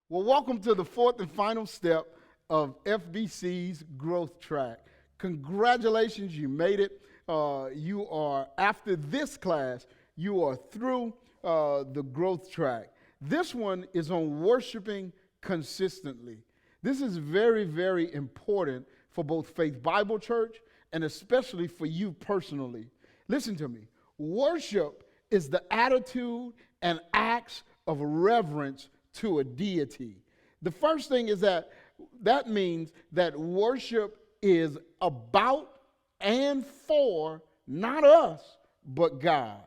Well, welcome to the fourth and final step of FBC's growth track. Congratulations, you made it. You are, after this class, you are through the growth track. This one is on worshiping consistently. This is very, very important for both Faith Bible Church and especially for you personally. Listen to me. Worship is the attitude and acts of reverence to a deity. The first thing is that means that worship is about and for not us, but God.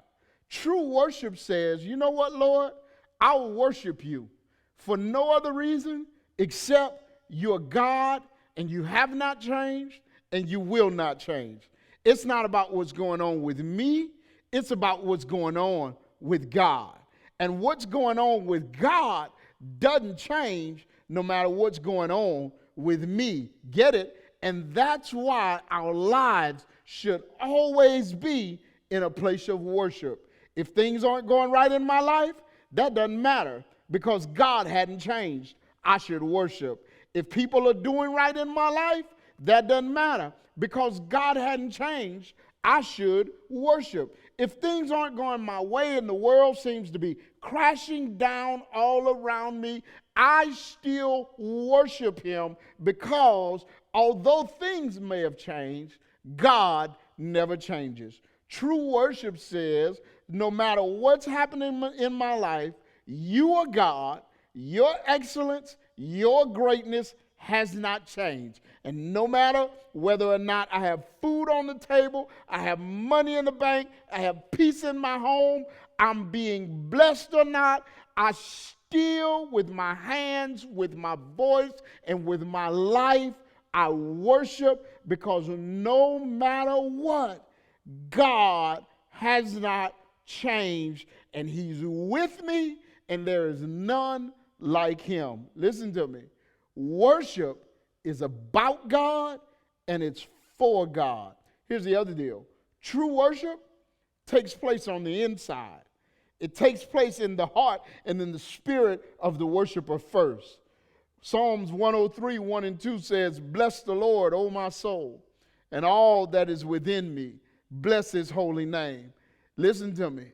True worship says, you know what, Lord? I will worship you for no other reason except you're God and you have not changed and you will not change. It's not about what's going on with me. It's about what's going on with God. And what's going on with God doesn't change no matter what's going on with me. Get it? And that's why our lives should always be in a place of worship. If things aren't going right in my life, that doesn't matter because God hadn't changed. I should worship. If people are doing right in my life, that doesn't matter because God hadn't changed. I should worship. If things aren't going my way and the world seems to be crashing down all around me, I still worship him because although things may have changed, God never changes. True worship says no matter what's happening in my life, you are God, your excellence, your greatness has not changed. And no matter whether or not I have food on the table, I have money in the bank, I have peace in my home, I'm being blessed or not, I still, with my hands, with my voice, and with my life, I worship because no matter what, God has not changed and he's with me and there is none like him. Listen to me. Worship is about God and it's for God. Here's the other deal. True worship takes place on the inside. It takes place in the heart and in the spirit of the worshiper first. Psalms 103, 1 and 2 says, "Bless the Lord, O my soul, and all that is within me. Bless his holy name." Listen to me.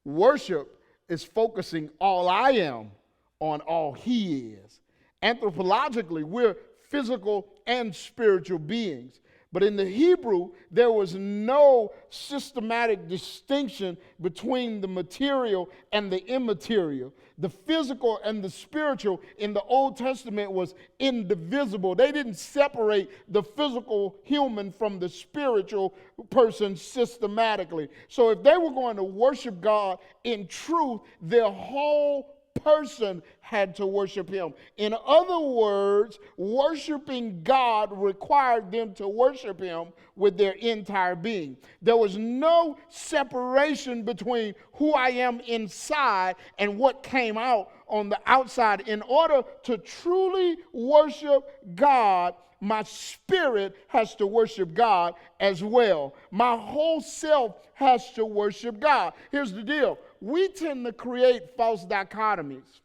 Worship is focusing all I am on all he is. Anthropologically, we're physical and spiritual beings. But in the Hebrew, there was no systematic distinction between the material and the immaterial. The physical and the spiritual in the Old Testament was indivisible. They didn't separate the physical human from the spiritual person systematically. So if they were going to worship God in truth, their whole person had to worship him. In other words, worshiping God required them to worship him with their entire being. There was no separation between who I am inside and what came out on the outside. In order to truly worship God, my spirit has to worship God as well. My whole self has to worship God. Here's the deal. We tend to create false dichotomies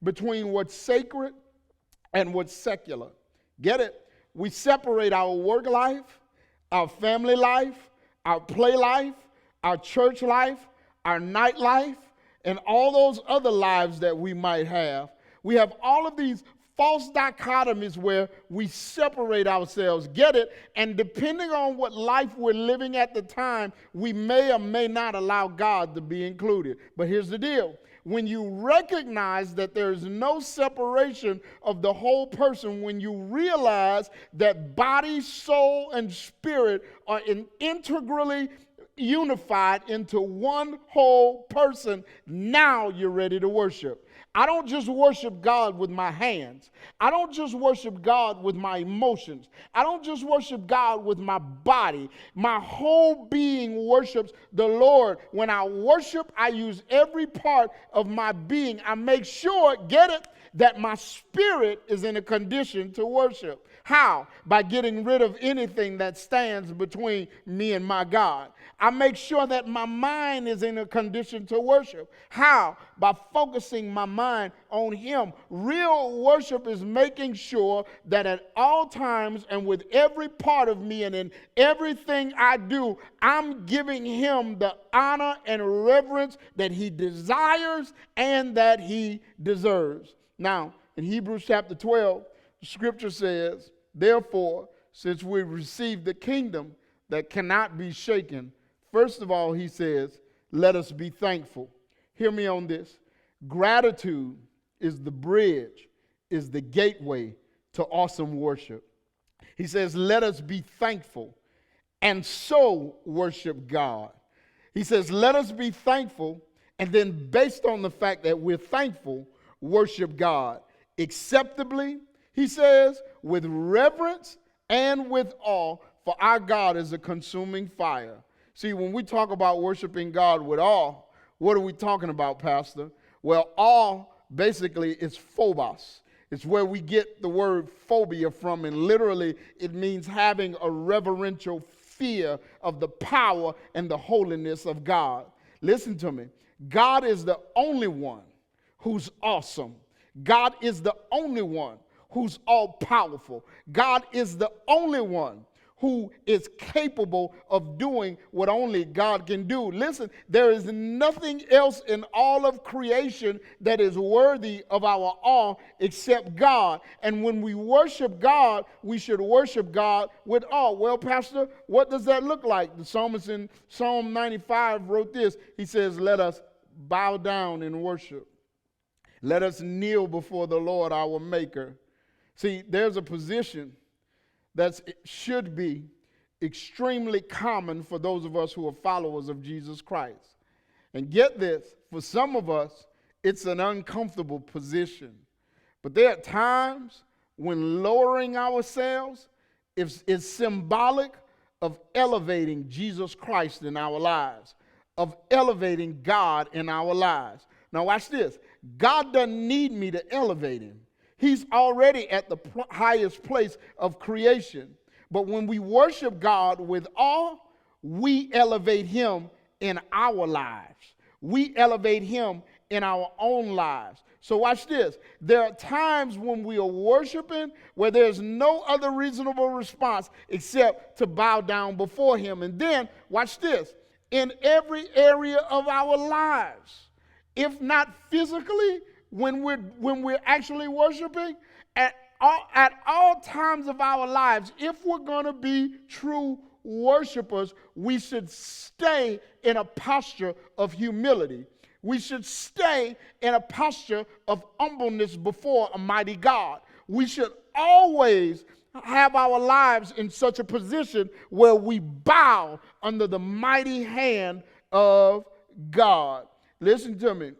between what's sacred and what's secular. Get it? We separate our work life, our family life, our play life, our church life, our night life, and all those other lives that we might have. We have all of these false dichotomies where we separate ourselves, get it? And depending on what life we're living at the time, we may or may not allow God to be included. But here's the deal. When you recognize that there's no separation of the whole person, when you realize that body, soul, and spirit are integrally unified into one whole person, now you're ready to worship. I don't just worship God with my hands. I don't just worship God with my emotions. I don't just worship God with my body. My whole being worships the Lord. When I worship, I use every part of my being. I make sure, get it, that my spirit is in a condition to worship. How? By getting rid of anything that stands between me and my God. I make sure that my mind is in a condition to worship. How? By focusing my mind on Him. Real worship is making sure that at all times and with every part of me and in everything I do, I'm giving Him the honor and reverence that He desires and that He deserves. Now, in Hebrews chapter 12, the scripture says, therefore, since we received the kingdom that cannot be shaken, first of all, he says, let us be thankful. Hear me on this. Gratitude is the bridge, is the gateway to awesome worship. He says, let us be thankful and so worship God. He says, let us be thankful, and then based on the fact that we're thankful, worship God acceptably, he says, with reverence and with awe, for our God is a consuming fire. See, when we talk about worshiping God with awe, what are we talking about, Pastor? Well, awe basically is phobos. It's where we get the word phobia from, and literally it means having a reverential fear of the power and the holiness of God. Listen to me. God is the only one who's awesome. God is the only one who's all-powerful. God is the only one who is capable of doing what only God can do. Listen, there is nothing else in all of creation that is worthy of our awe except God. And when we worship God, we should worship God with awe. Well, Pastor, what does that look like? The psalmist in Psalm 95 wrote this. He says, let us bow down in worship. Let us kneel before the Lord our Maker. See, there's a position that should be extremely common for those of us who are followers of Jesus Christ. And get this, for some of us, it's an uncomfortable position. But there are times when lowering ourselves is symbolic of elevating Jesus Christ in our lives, of elevating God in our lives. Now watch this. God doesn't need me to elevate Him. He's already at the highest place of creation. But when we worship God with awe, we elevate Him in our lives. We elevate Him in our own lives. So watch this. There are times when we are worshiping where there's no other reasonable response except to bow down before Him. And then, watch this. In every area of our lives, if not physically, when we're actually worshiping, at all times of our lives, if we're going to be true worshipers, we should stay in a posture of humility. We should stay in a posture of humbleness before a mighty God. We should always have our lives in such a position where we bow under the mighty hand of God. Listen to me.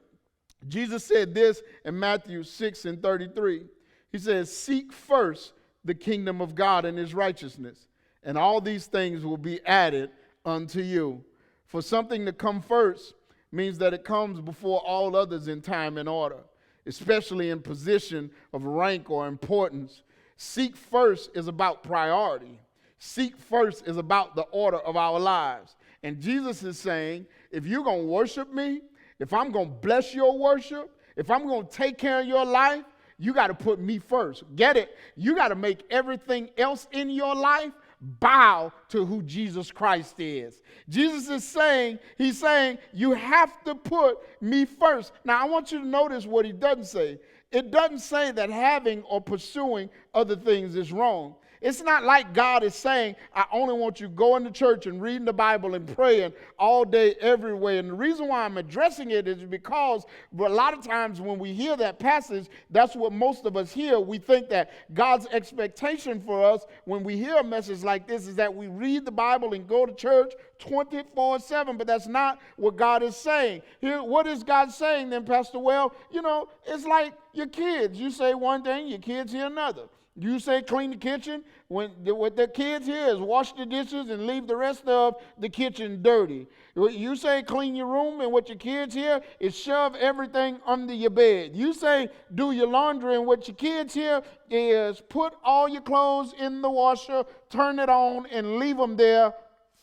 Jesus said this in Matthew 6:33. He says, seek first the kingdom of God and His righteousness, and all these things will be added unto you. For something to come first means that it comes before all others in time and order, especially in position of rank or importance. Seek first is about priority. Seek first is about the order of our lives. And Jesus is saying, if you're going to worship me, if I'm going to bless your worship, if I'm going to take care of your life, you got to put me first. Get it? You got to make everything else in your life bow to who Jesus Christ is. Jesus is saying, He's saying, you have to put me first. Now, I want you to notice what He doesn't say. It doesn't say that having or pursuing other things is wrong. It's not like God is saying, I only want you going to church and reading the Bible and praying all day, everywhere. And the reason why I'm addressing it is because a lot of times when we hear that passage, that's what most of us hear. We think that God's expectation for us when we hear a message like this is that we read the Bible and go to church 24/7, but that's not what God is saying. Here, what is God saying then, Pastor? Well, it's like your kids. You say one thing, your kids hear another. You say clean the kitchen, what the kids hear is wash the dishes and leave the rest of the kitchen dirty. You say clean your room, and what your kids hear is shove everything under your bed. You say do your laundry, and what your kids hear is put all your clothes in the washer, turn it on, and leave them there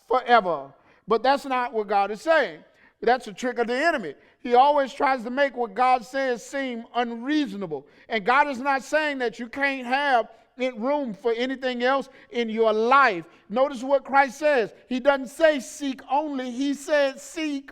forever. But that's not what God is saying. That's a trick of the enemy. He always tries to make what God says seem unreasonable. And God is not saying that you can't have room for anything else in your life. Notice what Christ says. He doesn't say seek only. He said seek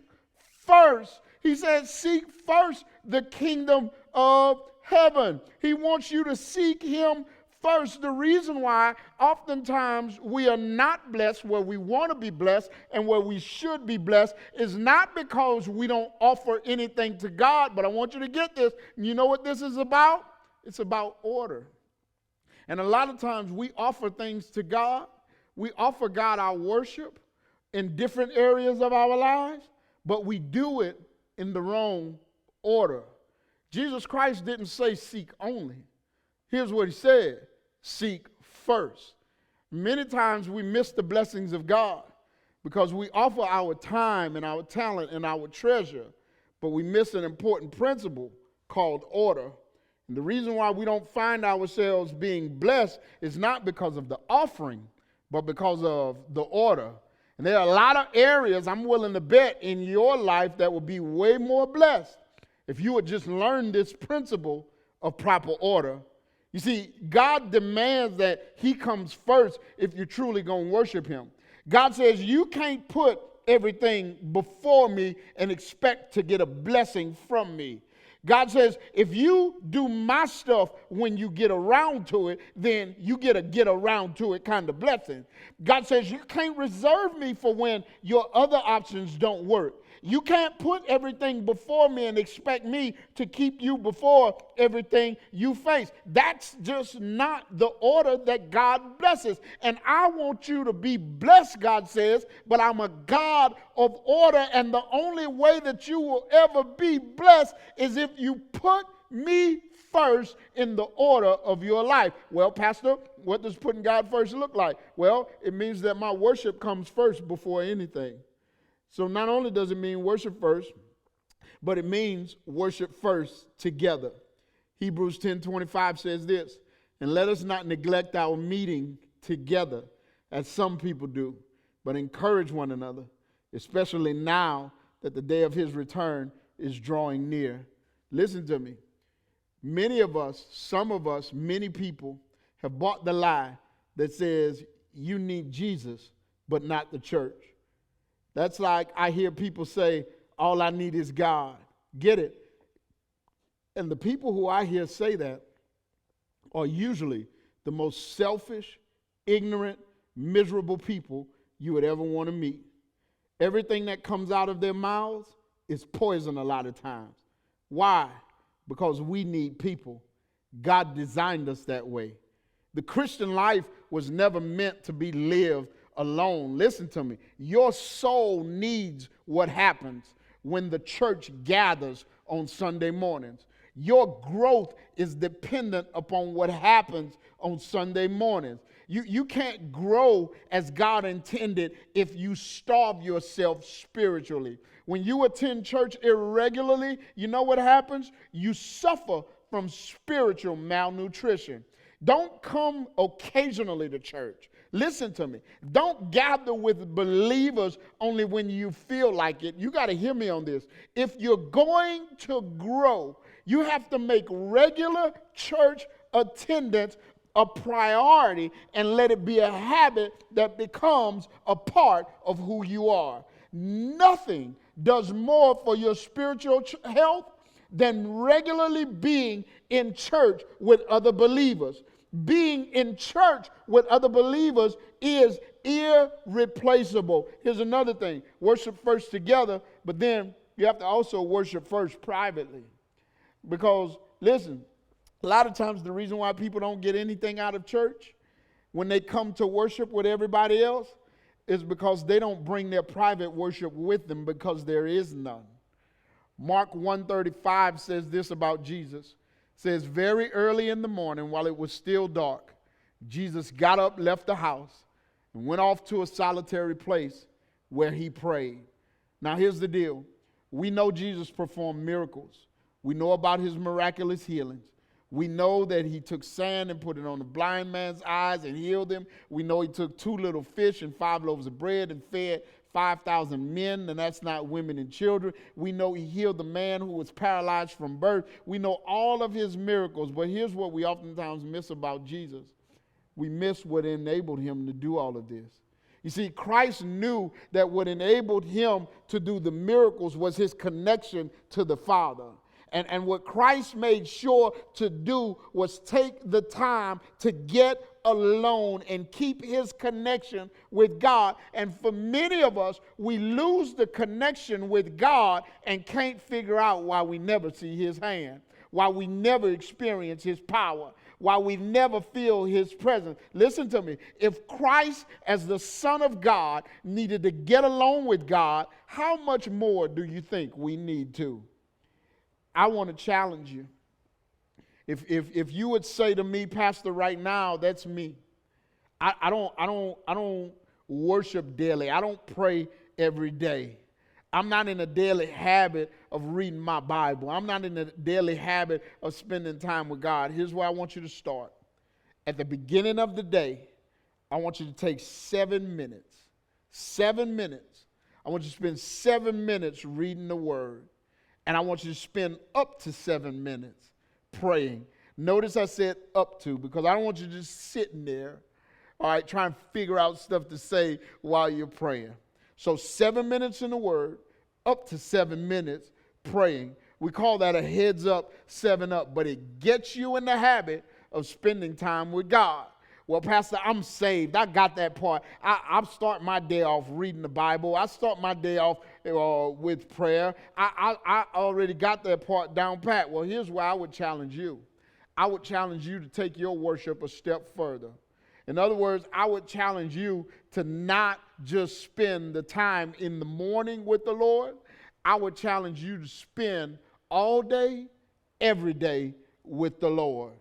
first. He said seek first the kingdom of heaven. He wants you to seek him first. The reason why oftentimes we are not blessed where we want to be blessed and where we should be blessed is not because we don't offer anything to God, but I want you to get this. You know what this is about? It's about order. And a lot of times we offer things to God. We offer God our worship in different areas of our lives, but we do it in the wrong order. Jesus Christ didn't say seek only. Here's what he said. Seek first. Many times we miss the blessings of God because we offer our time and our talent and our treasure, but we miss an important principle called order. And the reason why we don't find ourselves being blessed is not because of the offering, but because of the order. And there are a lot of areas I'm willing to bet in your life that will be way more blessed if you would just learn this principle of proper order. You see, God demands that he comes first if you're truly going to worship him. God says you can't put everything before me and expect to get a blessing from me. God says, if you do my stuff when you get around to it, then you get a get around to it kind of blessing. God says, you can't reserve me for when your other options don't work. You can't put everything before me and expect me to keep you before everything you face. That's just not the order that God blesses. And I want you to be blessed, God says, but I'm a God of order, and the only way that you will ever be blessed is if you put me first in the order of your life. Well, Pastor, what does putting God first look like? Well, it means that my worship comes first before anything. So not only does it mean worship first, but it means worship first together. Hebrews 10:25 says this, and let us not neglect our meeting together as some people do, but encourage one another, especially now that the day of his return is drawing near. Listen to me. Many of us, some of us, many people have bought the lie that says you need Jesus, but not the church. That's like I hear people say, all I need is God. Get it? And the people who I hear say that are usually the most selfish, ignorant, miserable people you would ever want to meet. Everything that comes out of their mouths is poison a lot of times. Why? Because we need people. God designed us that way. The Christian life was never meant to be lived alone. Listen to me. Your soul needs what happens when the church gathers on Sunday mornings. Your growth is dependent upon what happens on Sunday mornings. You can't grow as God intended if you starve yourself spiritually. When you attend church irregularly, you know what happens? You suffer from spiritual malnutrition. Don't come occasionally to church. Listen to me. Don't gather with believers only when you feel like it. You got to hear me on this. If you're going to grow, you have to make regular church attendance a priority and let it be a habit that becomes a part of who you are. Nothing does more for your spiritual health than regularly being in church with other believers. Being in church with other believers is irreplaceable. Here's another thing. Worship first together, but then you have to also worship first privately. Because, listen, a lot of times the reason why people don't get anything out of church when they come to worship with everybody else is because they don't bring their private worship with them because there is none. Mark 1:35 says this about Jesus. It says, very early in the morning, while it was still dark, Jesus got up, left the house, and went off to a solitary place where he prayed. Now here's the deal. We know Jesus performed miracles. We know about his miraculous healings. We know that he took sand and put it on the blind man's eyes and healed him. We know he took 2 little fish and 5 loaves of bread and fed 5,000 men, and that's not women and children. We know he healed the man who was paralyzed from birth. We know all of his miracles, but here's what we oftentimes miss about Jesus. We miss what enabled him to do all of this. You see, Christ knew that what enabled him to do the miracles was his connection to the Father. And what Christ made sure to do was take the time to get alone and keep his connection with God. And for many of us, we lose the connection with God and can't figure out why we never see his hand, why we never experience his power, why we never feel his presence. Listen to me. If Christ, as the Son of God, needed to get alone with God, how much more do you think we need to? I want to challenge you. If you would say to me, Pastor, right now, that's me. I don't worship daily. I don't pray every day. I'm not in a daily habit of reading my Bible. I'm not in a daily habit of spending time with God. Here's where I want you to start. At the beginning of the day, I want you to take 7 minutes. 7 minutes. I want you to spend 7 minutes reading the Word. And I want you to spend up to 7 minutes praying. Notice I said up to, because I don't want you just sitting there, all right, trying to figure out stuff to say while you're praying. So 7 minutes in the Word, up to 7 minutes praying. We call that a heads up, 7 up, but it gets you in the habit of spending time with God. Well, Pastor, I'm saved. I got that part. I start my day off reading the Bible. I start my day off with prayer. I already got that part down pat. Well, here's where I would challenge you. I would challenge you to take your worship a step further. In other words, I would challenge you to not just spend the time in the morning with the Lord. I would challenge you to spend all day, every day with the Lord.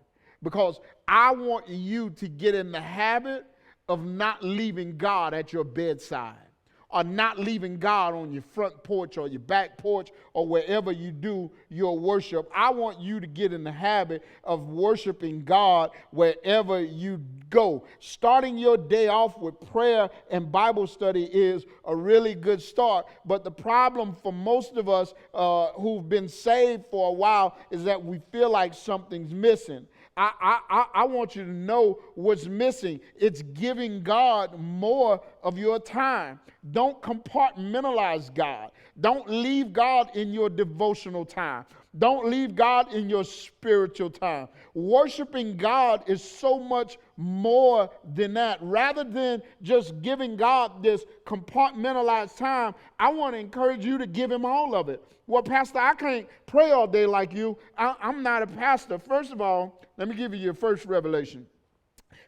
Because I want you to get in the habit of not leaving God at your bedside, or not leaving God on your front porch or your back porch or wherever you do your worship. I want you to get in the habit of worshiping God wherever you go. Starting your day off with prayer and Bible study is a really good start. But the problem for most of us who've been saved for a while is that we feel like something's missing. I want you to know what's missing. It's giving God more of your time. Don't compartmentalize God. Don't leave God in your devotional time. Don't leave God in your spiritual time. Worshiping God is so much more than that. Rather than just giving God this compartmentalized time, I want to encourage you to give him all of it. Well, Pastor, I can't pray all day like you. I'm not a pastor. First of all, let me give you your first revelation.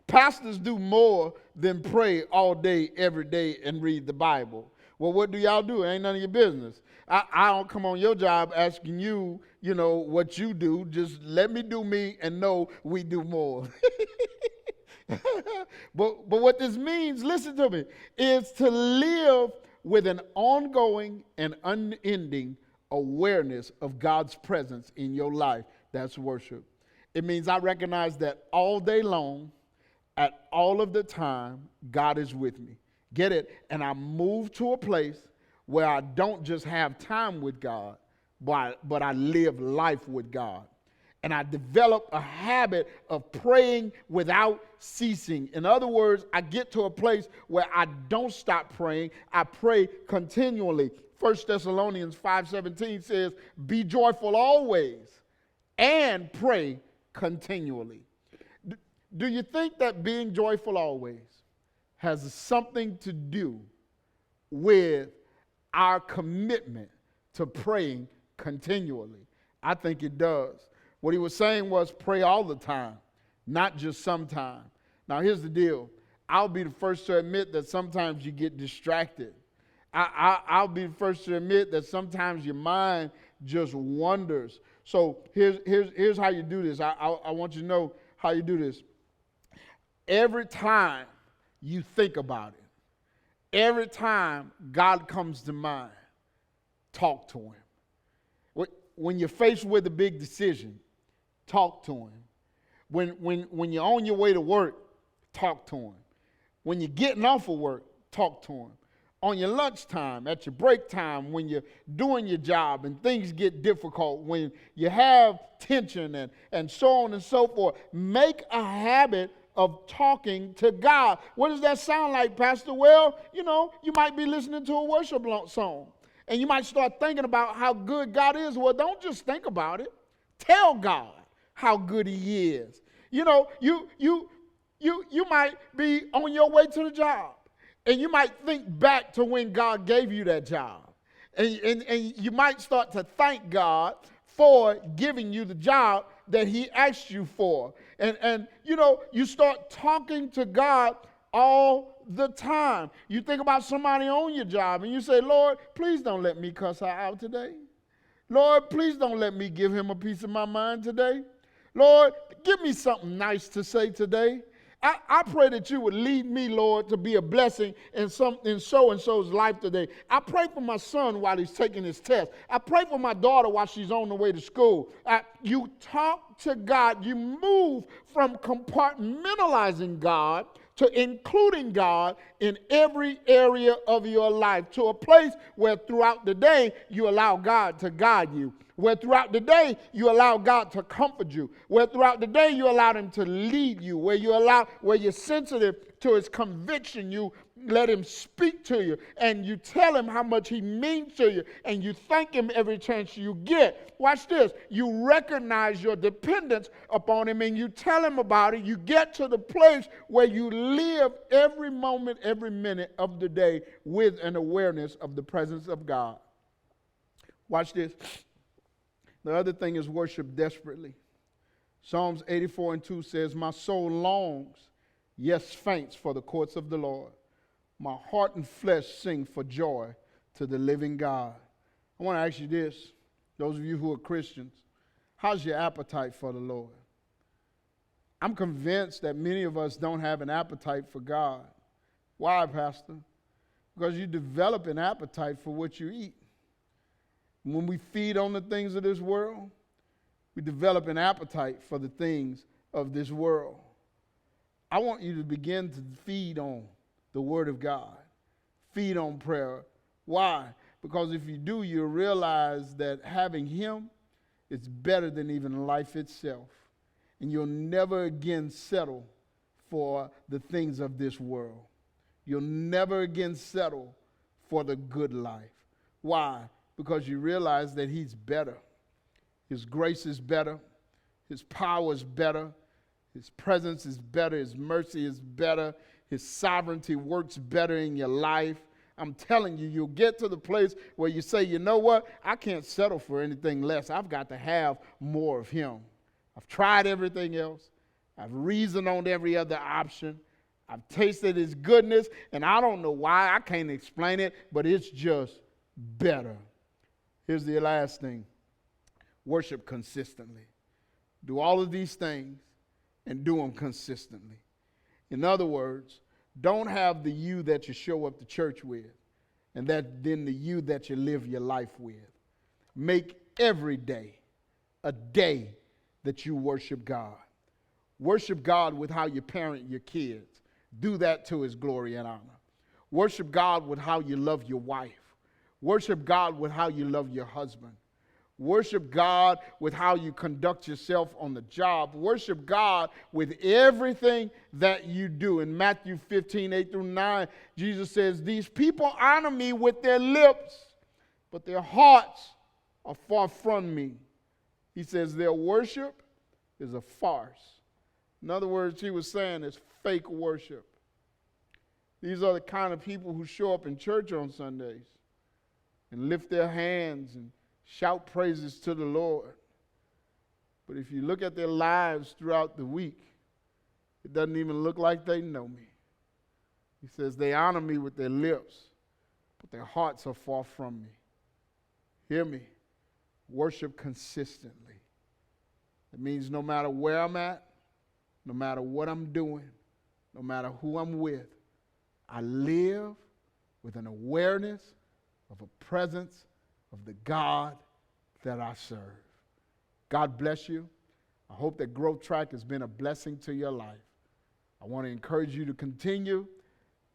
Pastors do more than pray all day, every day, and read the Bible. Well, what do y'all do? It ain't none of your business. I don't come on your job asking you, what you do. Just let me do me and know we do more. But what this means, listen to me, is to live with an ongoing and unending awareness of God's presence in your life. That's worship. It means I recognize that all day long, at all of the time, God is with me. Get it? And I move to a place where I don't just have time with God, but I live life with God. And I develop a habit of praying without ceasing. In other words, I get to a place where I don't stop praying. I pray continually. 1 Thessalonians 5:17 says, be joyful always and pray continually. Do you think that being joyful always has something to do with our commitment to praying continually? I think it does. What he was saying was pray all the time, not just sometime. Now, here's the deal. I'll be the first to admit that sometimes you get distracted. I'll be the first to admit that sometimes your mind just wanders. So here's how you do this. I want you to know how you do this. Every time you think about it, every time God comes to mind, talk to him. When you're faced with a big decision, talk to him. When you're on your way to work, talk to him. When you're getting off of work, talk to him. On your lunchtime, at your break time, when you're doing your job and things get difficult, when you have tension and so on and so forth, make a habit of talking to God. What does that sound like, Pastor? Well, you might be listening to a worship song, and you might start thinking about how good God is. Well, don't just think about it. Tell God how good he is. You might be on your way to the job, and you might think back to when God gave you that job. And you might start to thank God for giving you the job that he asked you for. And you start talking to God all the time. You think about somebody on your job, and you say, Lord, please don't let me cuss her out today. Lord, please don't let me give him a piece of my mind today. Lord, give me something nice to say today. I pray that you would lead me, Lord, to be a blessing in so-and-so's life today. I pray for my son while he's taking his test. I pray for my daughter while she's on the way to school. You talk to God. You move from compartmentalizing God to including God in every area of your life, to a place where throughout the day you allow God to guide you, where throughout the day you allow God to comfort you, where throughout the day you allow him to lead you, where you're sensitive to his conviction, you let him speak to you, and you tell him how much he means to you, and you thank him every chance you get. Watch this. You recognize your dependence upon him, and you tell him about it. You get to the place where you live every moment, every minute of the day with an awareness of the presence of God. Watch this. The other thing is worship desperately. Psalms 84:2 says, my soul longs, yes, faints for the courts of the Lord. My heart and flesh sing for joy to the living God. I want to ask you this, those of you who are Christians, how's your appetite for the Lord? I'm convinced that many of us don't have an appetite for God. Why, Pastor? Because you develop an appetite for what you eat. When we feed on the things of this world, we develop an appetite for the things of this world. I want you to begin to feed on the Word of God. Feed on prayer. Why? Because if you do, you'll realize that having him is better than even life itself. And you'll never again settle for the things of this world. You'll never again settle for the good life. Why? Because you realize that he's better. His grace is better. His power is better. His presence is better. His mercy is better. His sovereignty works better in your life. I'm telling you, you'll get to the place where you say, you know what? I can't settle for anything less. I've got to have more of him. I've tried everything else. I've reasoned on every other option. I've tasted his goodness, and I don't know why. I can't explain it, but it's just better. Here's the last thing. Worship consistently. Do all of these things and do them consistently. In other words, don't have the you that you show up to church with and then the you that you live your life with. Make every day a day that you worship God. Worship God with how you parent your kids. Do that to his glory and honor. Worship God with how you love your wife. Worship God with how you love your husband. Worship God with how you conduct yourself on the job. Worship God with everything that you do. In Matthew 15:8-9, Jesus says, these people honor me with their lips, but their hearts are far from me. He says their worship is a farce. In other words, he was saying it's fake worship. These are the kind of people who show up in church on Sundays and lift their hands and shout praises to the Lord. But if you look at their lives throughout the week, it doesn't even look like they know me. He says, they honor me with their lips, but their hearts are far from me. Hear me. Worship consistently. It means no matter where I'm at, no matter what I'm doing, no matter who I'm with, I live with an awareness of a presence of the God that I serve. God bless you. I hope that Growth Track has been a blessing to your life. I want to encourage you to continue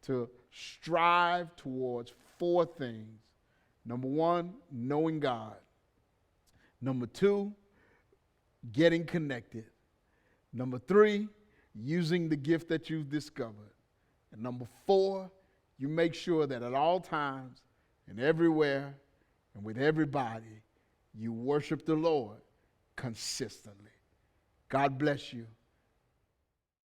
to strive towards 4 things. Number 1, knowing God. Number 2, getting connected. Number 3, using the gift that you've discovered. And number 4, you make sure that at all times and everywhere and with everybody, you worship the Lord consistently. God bless you.